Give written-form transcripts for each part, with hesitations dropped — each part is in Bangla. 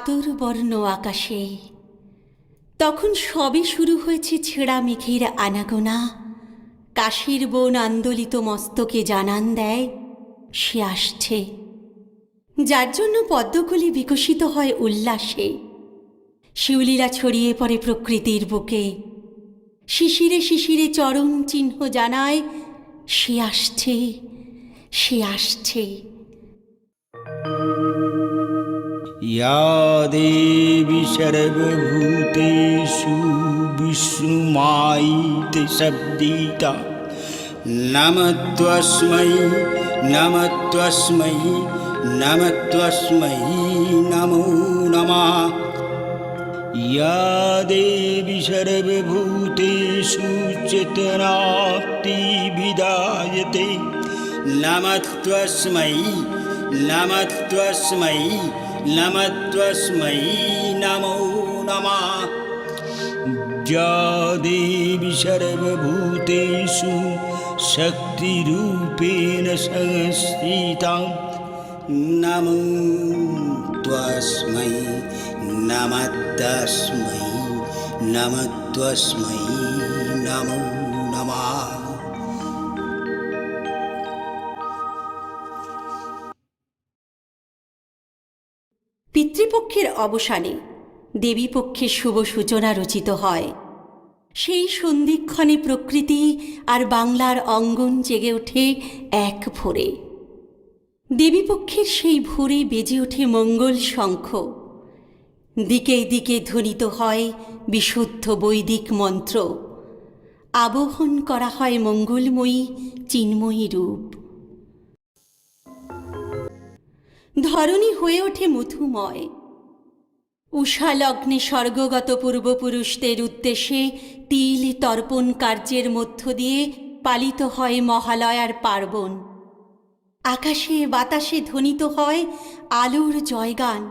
আতর বর্ণ আকাশে তখন সবে শুরু হয়েছে ছেঁড়া মেঘের আনাগোনা। কাশীর বন আন্দোলিত মস্তকে জানান দেয় সে আসছে, যার জন্য পদ্মকলি বিকশিত হয় উল্লাসে। শিউলিরা ছড়িয়ে পড়ে প্রকৃতির বুকে, শিশিরে শিশিরে চরণ চিহ্ন জানায় সে আসছে, সে আসছে। या देवी सर्वभूतेषु विष्णुमायिति शब्दिता नमस्मै नमस्मै नमस्मै नमो नमः। या देवी सर्वभूतेषु चेतनाति विदायते नमस्मै नमस्मै नमस्मै नमो नमः। या देवी सर्वभूतेषु शक्तिरूपेण संस्थिता नमो तस्मै नमस्मै नमस्मै नमो नमः। পিতৃপক্ষের অবসানে দেবীপক্ষের শুভ সূচনা রচিত হয়। সেই সন্ধিক্ষণে প্রকৃতি আর বাংলার অঙ্গন জেগে ওঠে এক ভোরে। দেবীপক্ষের সেই ভোরে বেজে ওঠে মঙ্গল শঙ্খ, দিকে দিকে ধ্বনিত হয় বিশুদ্ধ বৈদিক মন্ত্র, আবহন করা হয় মঙ্গলময়ী চিন্ময়ী রূপ। ধরণী হয়ে ওঠে মধুময়। উষা লগ্নে স্বর্গগত পূর্বপুরুষদের উদ্দেশ্যে তিল তর্পণ কার্যের মধ্য দিয়ে পালিত হয় মহালয়ার পার্বণ। আকাশে বাতাসে ধ্বনিত হয় আলোর জয়গান।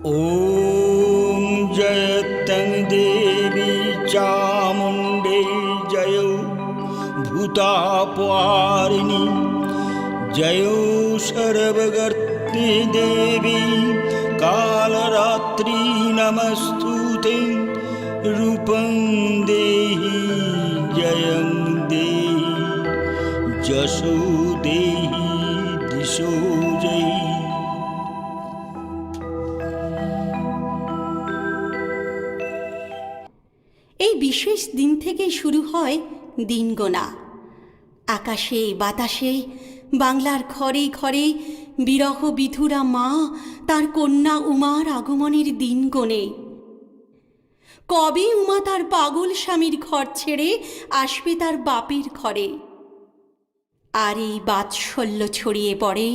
ॐ जयतं देवी चामुण्डे जयो भूतापहारिणी जयो सर्वगर्ते देवी कालरात्रि नमस्तुते रूपं देहि जयं देहि यशो देहि दिशो जयि। এই বিশেষ দিন থেকেই শুরু হয় দিন গোনা। আকাশে বাতাসে বাংলার ঘরে ঘরে বিরহ বিধুরা মা তার কন্যা উমার আগমনের দিন গোনে। কবে উমা তার পাগল স্বামীর ঘর ছেড়ে আসবে তার বাপের ঘরে। আর এই বাৎসল্য ছড়িয়ে পড়ে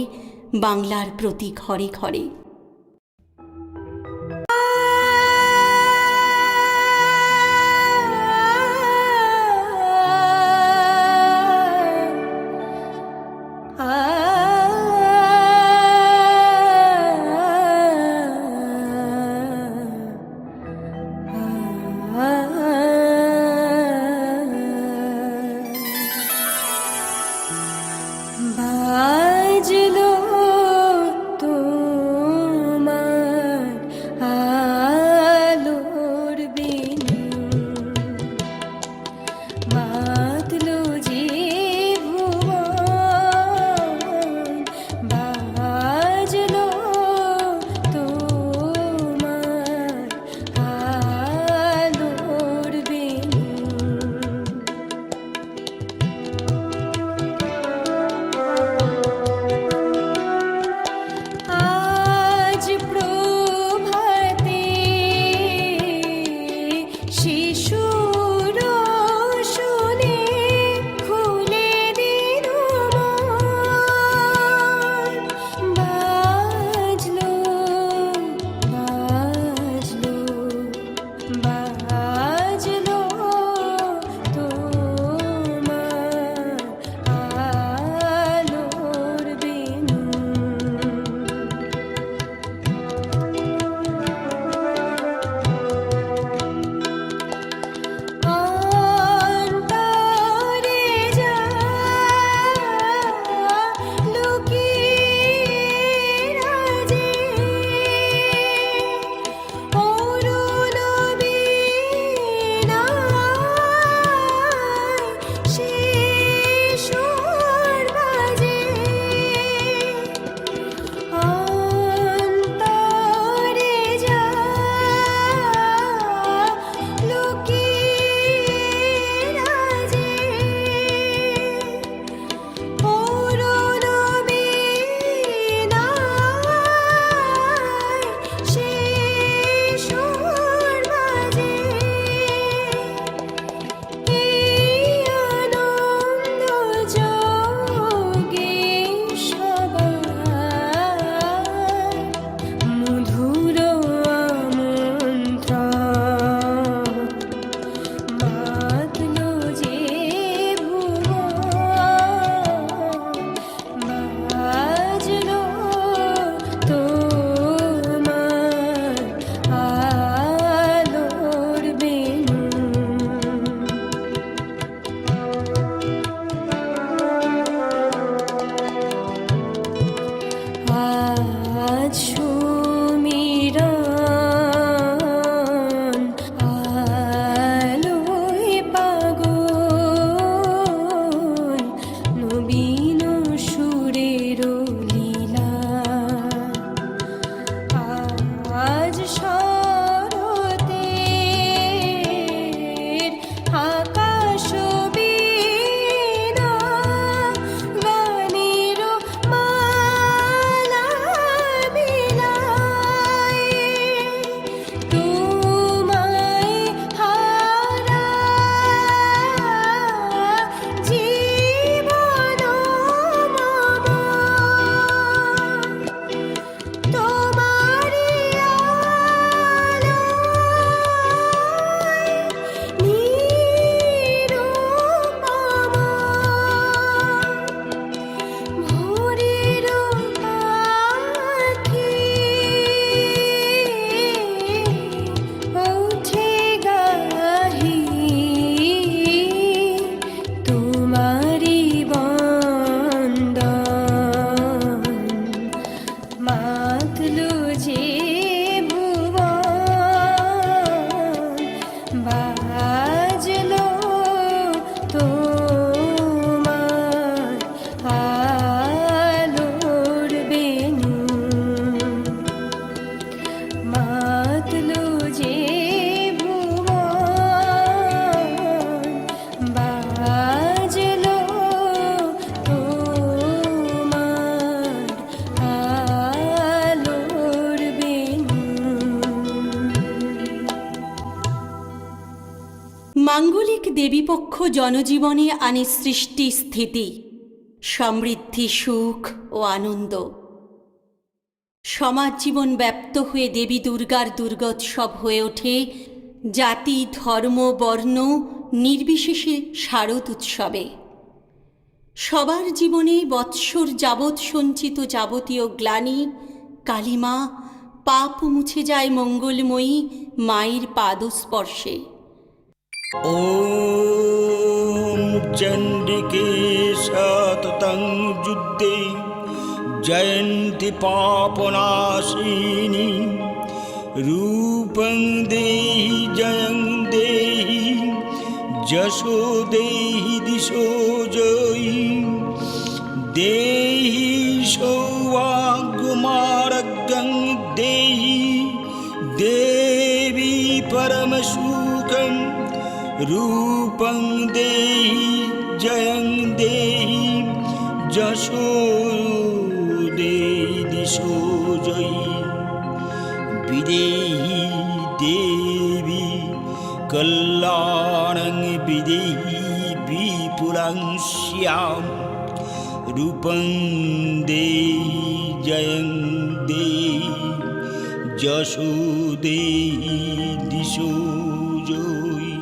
বাংলার প্রতি ঘরে ঘরে। বাজলো তোমার আলোর বিনু, বাঁধলো যে ভুবন, বাজলো তোমার আলোর বিনু। আজ প্রভাতে শিশুর শুনে খুলে দিল মন, বাজলো বাজলো বাজলো তোমার আলোর বিনু। বাজলো তোমার আলোর বেনু, মাতলো যে ভুবন, বাজলো তোমার আলোর বেনু। মাঙ্গলিক দেবীপক্ষ জনজীবনে আনে সৃষ্টি, স্থিতি, সমৃদ্ধি, সুখ ও আনন্দ। সমাজ জীবন ব্যাপ্ত হয়ে দেবী দুর্গার দুর্গোৎসব হয়ে ওঠে জাতি, ধর্ম, বর্ণ নির্বিশেষে শারদ উৎসবে। সবার জীবনে বৎসর যাবৎ সঞ্চিত যাবতীয় গ্লানি, কালিমা, পাপ মুছে যায় মঙ্গলময়ী মায়ের পাদস্পর্শে। ॐ चण्डिके सततं युद्धे जयन्ति पापनाशिनी रूपं देहि जयं देहि जशो देहि दिशो जयि देहि सौभाग्यमार्गं देहि देवी परमसुखम् रूपं देहि जयं देहि जशो देहि दिशो जयि विदेहि देवी कल्याणं विदेहि विपुलं स्याम् रूपं देहि जयं देहि जशो देहि दिशो जयि।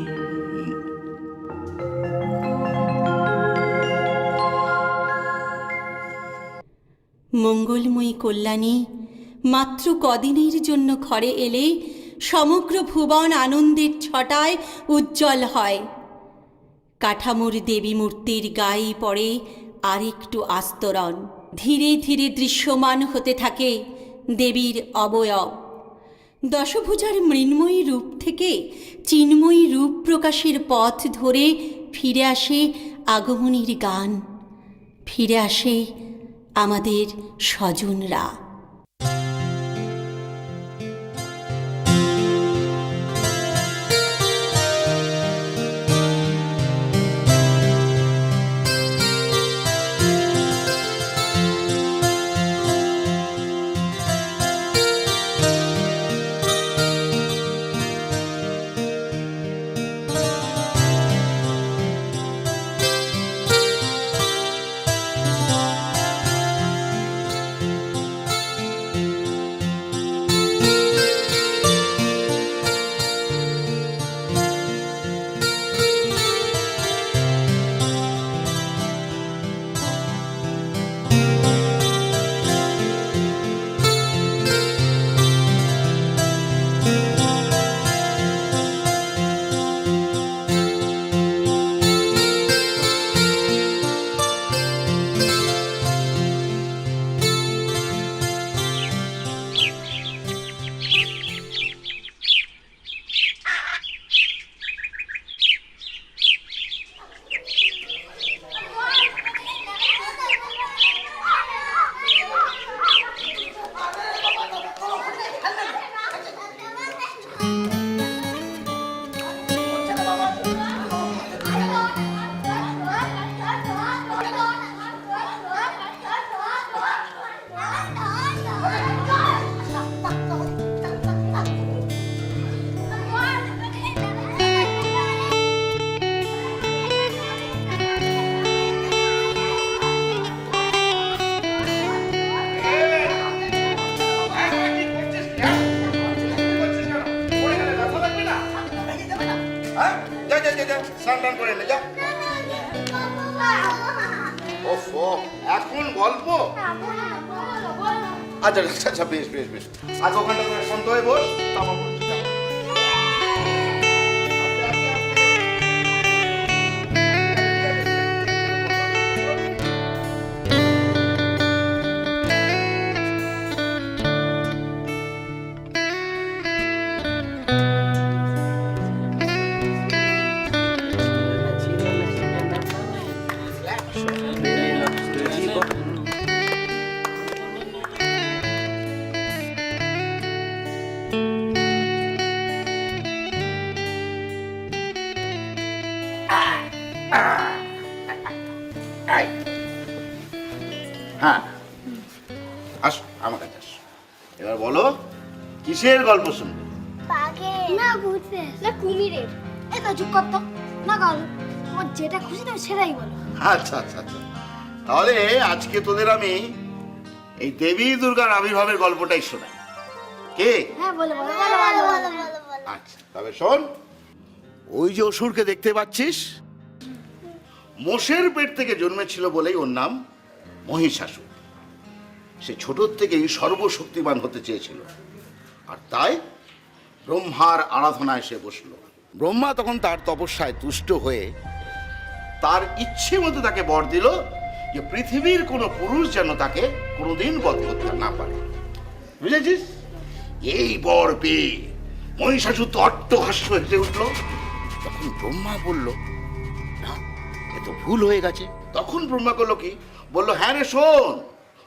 মঙ্গলময়ী কল্যাণী মাত্র কদিনের জন্য ঘরে এলে সমগ্র ভুবন আনন্দের ছটায় উজ্জ্বল হয়। কাঠামোর দেবী মূর্তির গায়ে পড়ে আরেকটু আস্তরণ। ধীরে ধীরে দৃশ্যমান হতে থাকে দেবীর অবয়ব। দশভুজার মৃন্ময়ী রূপ থেকে চিন্ময়ী রূপ প্রকাশের পথ ধরে ফিরে আসে আগমনীর গান, ফিরে আসে আমাদের স্বজনরা। স্নান করে নে যা। ওফো, এখন গল্প? আচ্ছা আচ্ছা আচ্ছা, বেশ বেশ বেশ। আজ ওখানটা করে শান্ত হয়ে বস, তারপর বলছি যা। এই। হ্যাঁ আস আমার কাছে আস। এবার বলো কিসের গল্প শুনবে? বাঘের না ভূতের না কুমিরের। এটা চুপ কর তো। না গল তোমার যেটা খুশি তুমি সেটাই বলো। আচ্ছা আচ্ছা আচ্ছা, তাহলে আজকে তোদের আমি এই দেবী দুর্গার আবির্ভাবের গল্পটাই শোনাই। কে? হ্যাঁ বলো বলো বলো বলো বলো বলো। আচ্ছা তবে শোন, ওই যে অসুরকে দেখতে পাচ্ছিস, মোষের পেট থেকে জন্মেছিল বলেই ওর নাম মহিষাসুর। সে ছোট থেকেই সর্বশক্তিমান হতে চেয়েছিল, আর তাই ব্রহ্মার আরাধনায় সে বসলো। ব্রহ্মা তখন তার তপস্যায় তুষ্ট হয়ে তার ইচ্ছে মতো তাকে বর দিল যে পৃথিবীর কোনো পুরুষ যেন তাকে কোনোদিন বধ করতে না পারে। বুঝেছিস? এই বর পেয়ে মহিষাসুর তো অট্টহাস্য হেসে উঠল। তখন ব্রহ্মা বলল, না এ তো ভুল হয়ে গেছে। তখন ব্রহ্মা করলো কি, বললো, হ্যাঁ রে শোন,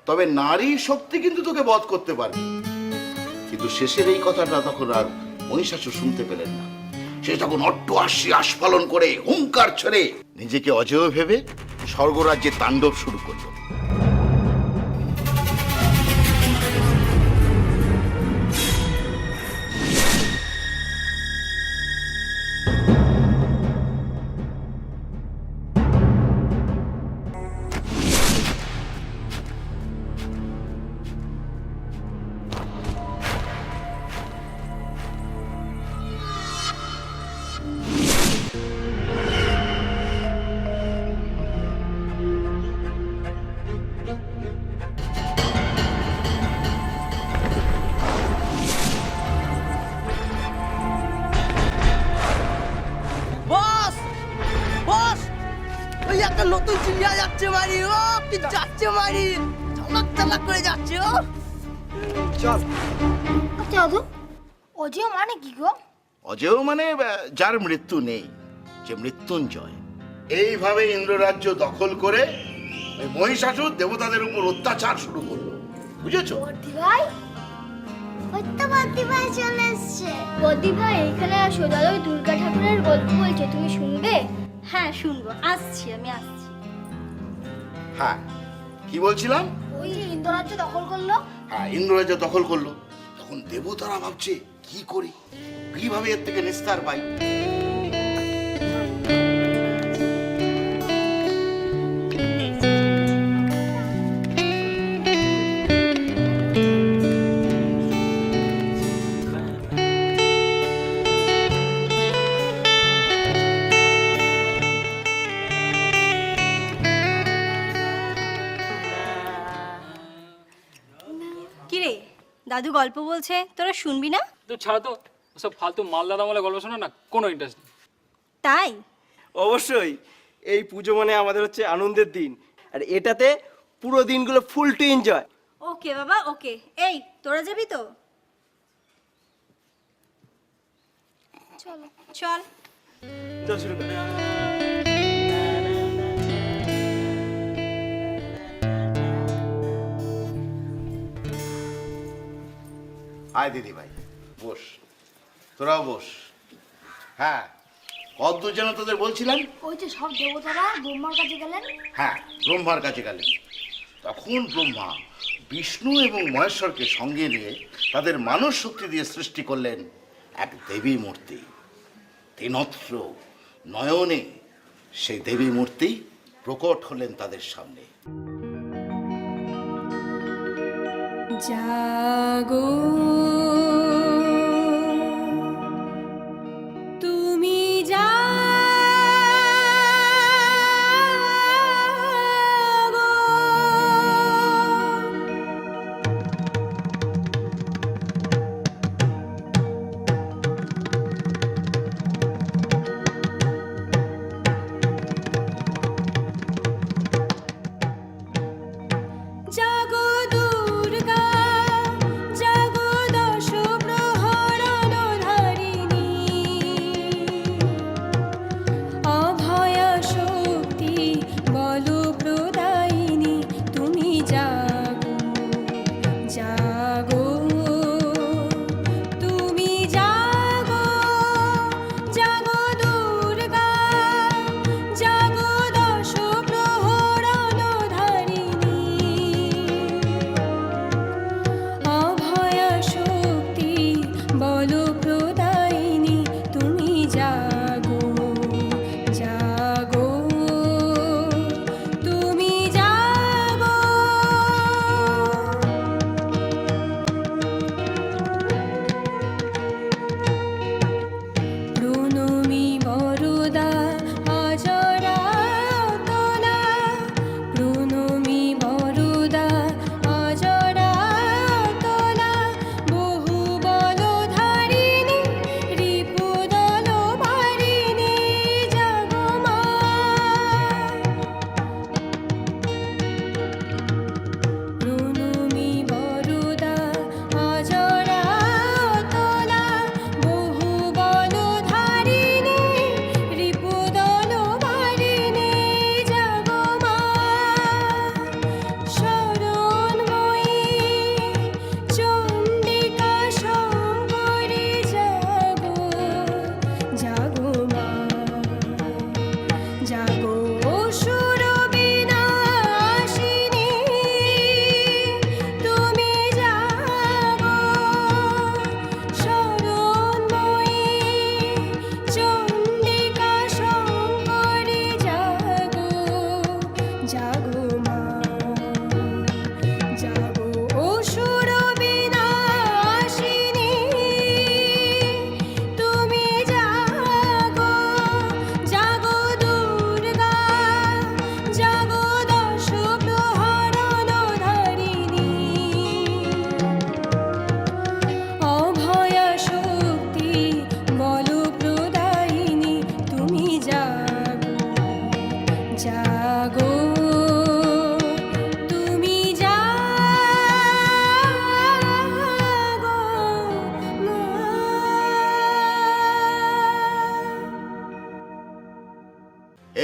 তবে নারী শক্তি কিন্তু তোকে বধ করতে পারবে। কিন্তু শেষের এই কথাটা তখন আর মহিষাসুর শুনতে পেলেন না। সে তখন অট্টহাস্যে আস্ফালন করে হুঙ্কার ছেড়ে নিজেকে অজেয় ভেবে স্বর্গরাজ্যে তাণ্ডব শুরু করলো। বস বস, ওই একটা নতুন চিড়িয়া যাচ্ছে মারি, ও কি যাচ্ছে মারি, চালাক চালাক করে যাচ্ছে। ও চল। আচ্ছা দাদু অজিও মানে কি গো? অজেয় মানে যার মৃত্যু নেই, যে মৃত্যুঞ্জয়। এইভাবে ইন্দ্ররাজ্য দখল করে ওই মহিষাসুর দেবতাদের উপর অত্যাচার শুরু করলো। বুঝেছো? বদ্দি ভাই ওই তো বদ্দি ভাই চলে এসছে। বদ্দি ভাই এখানে আসো, দাদা ওই দুর্গা ঠাকুরের গল্প বলছে, তুমি শুনবে? হ্যাঁ শুনবো, আসছি আমি আসছি। হ্যাঁ কি বলছিলাম? ওই যে ইন্দ্ররাজ্য দখল করলো। হ্যাঁ ইন্দ্ররাজ্য দখল করলো। তখন দেবতারা ভাবছে কি করি, কিভাবে এর থেকে নিস্তার পাই। কিরে, দাদু গল্প বলছে, তোরা শুনবি না? তো ছাড়া তো, সব ফালতু মালদাদা মালে গল্প শোনা না, কোনো ইন্টারেস্ট নেই। তাই অবশ্যই, এই পুজো মানে আমাদের হচ্ছে আনন্দের দিন, আর এটাতে পুরো দিনগুলো ফুল টু এনজয়। ওকে বাবা ওকে। এই তোরা যাবি তো? চলো চল। চল শুরু কর। আয় দিদি ভাই বস, তোরাও বস। হ্যাঁ কতদূর যেন তোদের বলছিলাম? ওই যে সব দেবতারা ব্রহ্মার কাছে গেলেন। হ্যাঁ ব্রহ্মার কাছে গেলেন। তখন ব্রহ্মা বিষ্ণু এবং মহেশ্বরকে সঙ্গে নিয়ে তাদের মানব শক্তি দিয়ে সৃষ্টি করলেন এক দেবী মূর্তি। তিনত্র নয়নে সেই দেবী মূর্তি প্রকট হলেন তাদের সামনে। জাগো তুমি জাগো, জাগো দুর্গা, জাগো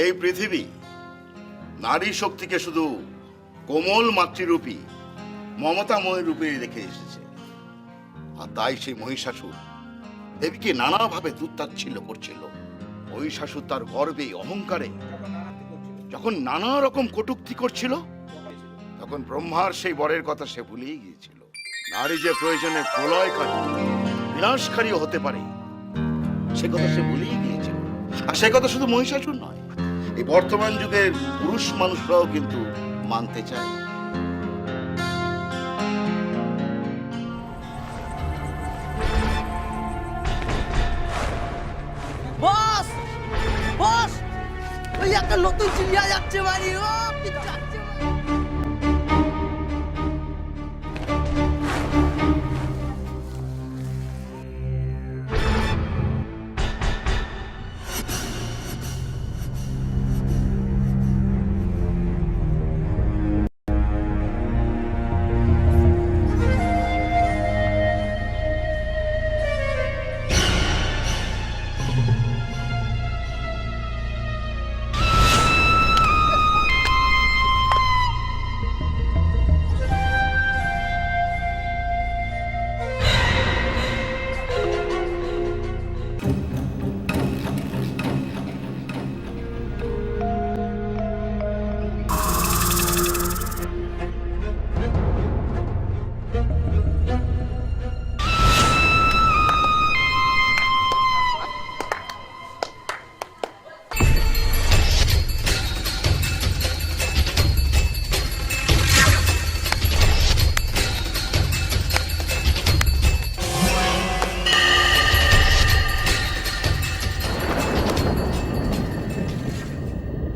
এই পৃথিবী নারী শক্তিকে শুধু কোমল মাতৃরূপী মমতাময় রূপে রেখে এসেছে। আর তাই সেই মহিষাসুর দেবীকে নানাভাবে দুত্তাচ্ছিল্য করছিল। মহিষাসুর তার গর্বে অহংকারে যখন নানা রকম কটূক্তি করছিল, তখন ব্রহ্মার সেই বরের কথা সে ভুলেই গিয়েছিল। নারী যে প্রয়োজনে প্রলয়কারী বিনাশকারীও হতে পারে সে কথা সে ভুলেই গিয়েছিল। আর সে কথা শুধু মহিষাসুর নয়, এই বর্তমান যুগের পুরুষ মানুষরাও কিন্তু মানতে চায়। বস বস, ওই একটা নতুন চিড়িয়া যাচ্ছে বাড়ি। ও কি যাচ্ছে বাড়ি।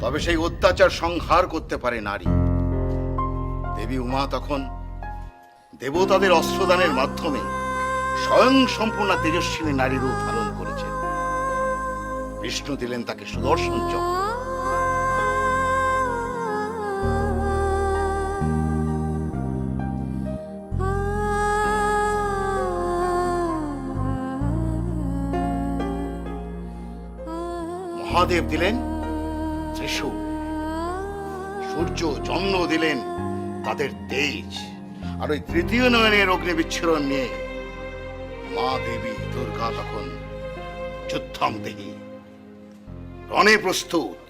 তবে সেই অত্যাচার সংহার করতে পারে নারী। দেবী উমা তখন দেবতাদের অস্ত্রদানের মাধ্যমে স্বয়ং সম্পূর্ণ তেজস্বিনী নারী রূপ ধারণ করেছেন। বিষ্ণু দিলেন তাকে সুদর্শন চক্র। মহাদেব দিলেন ত্রিশূল, সূর্য চন্দ্র দিলেন তাদের তেজ, আর ওই তৃতীয় নয়নের অগ্নি বিচ্ছুরণ নিয়ে মা দেবী দুর্গা তখন যুদ্ধম দেহি রণে প্রস্তুত।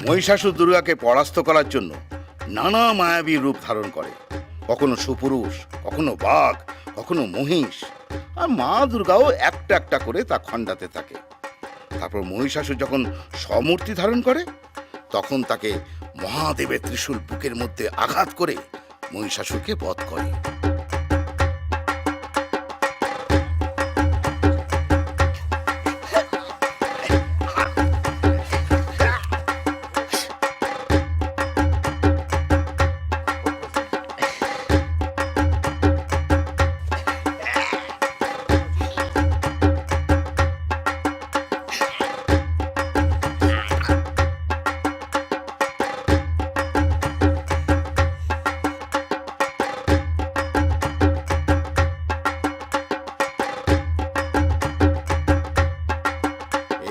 মহিষাসুর দুর্গাকে পরাস্ত করার জন্য নানা মায়াবী রূপ ধারণ করে, কখনো সুপুরুষ, কখনো বাঘ, কখনো মহিষ, আর মা দুর্গাও একটা একটা করে তা খণ্ডাতে থাকে। তারপর মহিষাসুর যখন সমূর্তি ধারণ করে তখন তাকে মহাদেবের ত্রিশূল বুকের মধ্যে আঘাত করে মহিষাসুরকে বধ করে।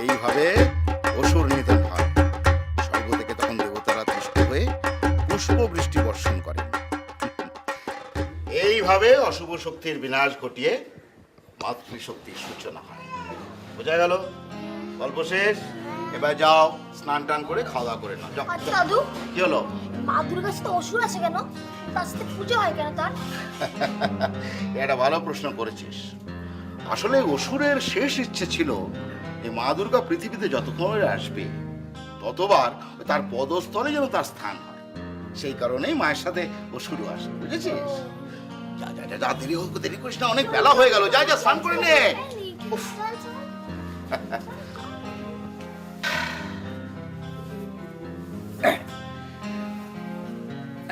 এইভাবে অসুর নিধন হয়। স্বর্গ থেকে তখন দেবতারা তুষ্ট হয়ে পুষ্পবৃষ্টি বর্ষণ করেন। এইভাবে অশুভ শক্তির বিনাশ ঘটিয়ে মাতৃশক্তির সূচনা হয়। বোঝা গেল? গল্প শেষ। এবার যাও, স্নান টান করে খাওয়া দাওয়া করে নাও। যাও। আচ্ছা দাদু, কি হলো? মা দুর্গার সাথে অসুর আছে কেন? তার সাথে পুজো হয় কেন তার? এটা ভালো প্রশ্ন করেছিস। আসলে অসুরের শেষ ইচ্ছে ছিল যে মা দুর্গা পৃথিবীতে যতক্ষণ আসবে ততবার তার পদস্থলে যেন তার স্থান হয়। সেই কারণেই মায়ের সাথে অসুরও আসে, বুঝেছিস? যা যা যা, যা, দেরি করিস না, অনেক বেলা হয়ে গেল। যা যা, স্নান করে নে। উফ।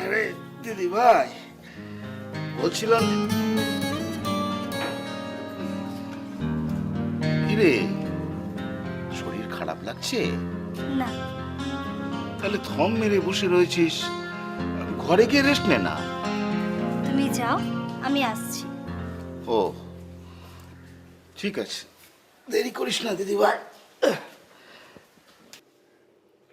আরে দিদি ভাই, বলছিলাম কিরে, শরীর খারাপ লাগছে? না। তাহলে থম মেরে বসে রয়েছিস, ঘরে গিয়ে রেস্ট নে না। তুমি যাও, আমি আসছি। ও ঠিক আছে, দেরি করিস না দিদি ভাই।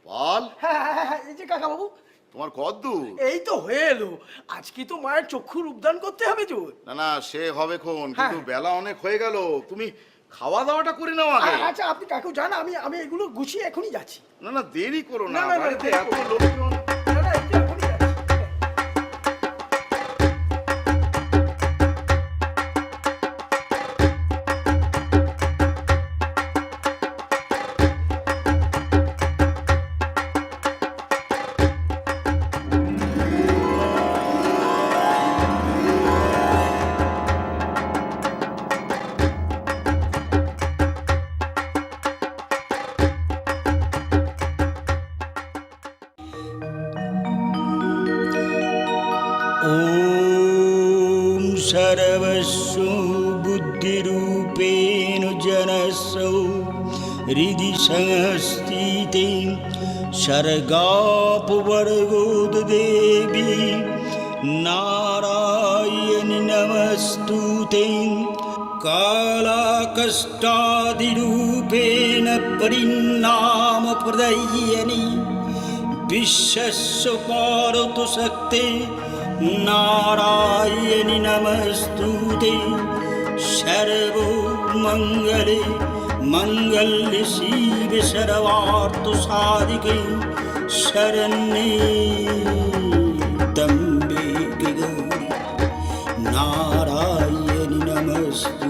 বল, হ্যাঁ, এই যে কাকা বাবু, তোমার কত দূর? এই তো হয়ে এলো। আজকে তো মায়ের চক্ষুর উদ্যান করতে হবে তো। না না, সে হবে কোন, কিন্তু বেলা অনেক হয়ে গেল। তুমি খাওয়া দাওয়াটা করে নাও আগে। আচ্ছা, আপনি কাকু যান, আমি এগুলো গুছিয়ে এখনই যাচ্ছি। না না, দেরি করো না, না, না, না, বাড়িতে দেরি এত করো না। লোকজন। না, না, এই তো এখনই যাচ্ছি। ॐ सर्वस्व बुद्धिरूपेण जनस्व हृदि संस्थिते सर्गापवर्गोदेवी नारायणि नमस्तुते कालाकष्टादिरूपेण परिणामप्रदयिनि विश्वस्य पारतु शक्ते नारायणि नमस्तुते सर्वमङ्गले मङ्गल्ये शिवे सर्वार्थसाधिके शरण्ये त्र्यम्बके गौरी नारायणि नमस्तुते।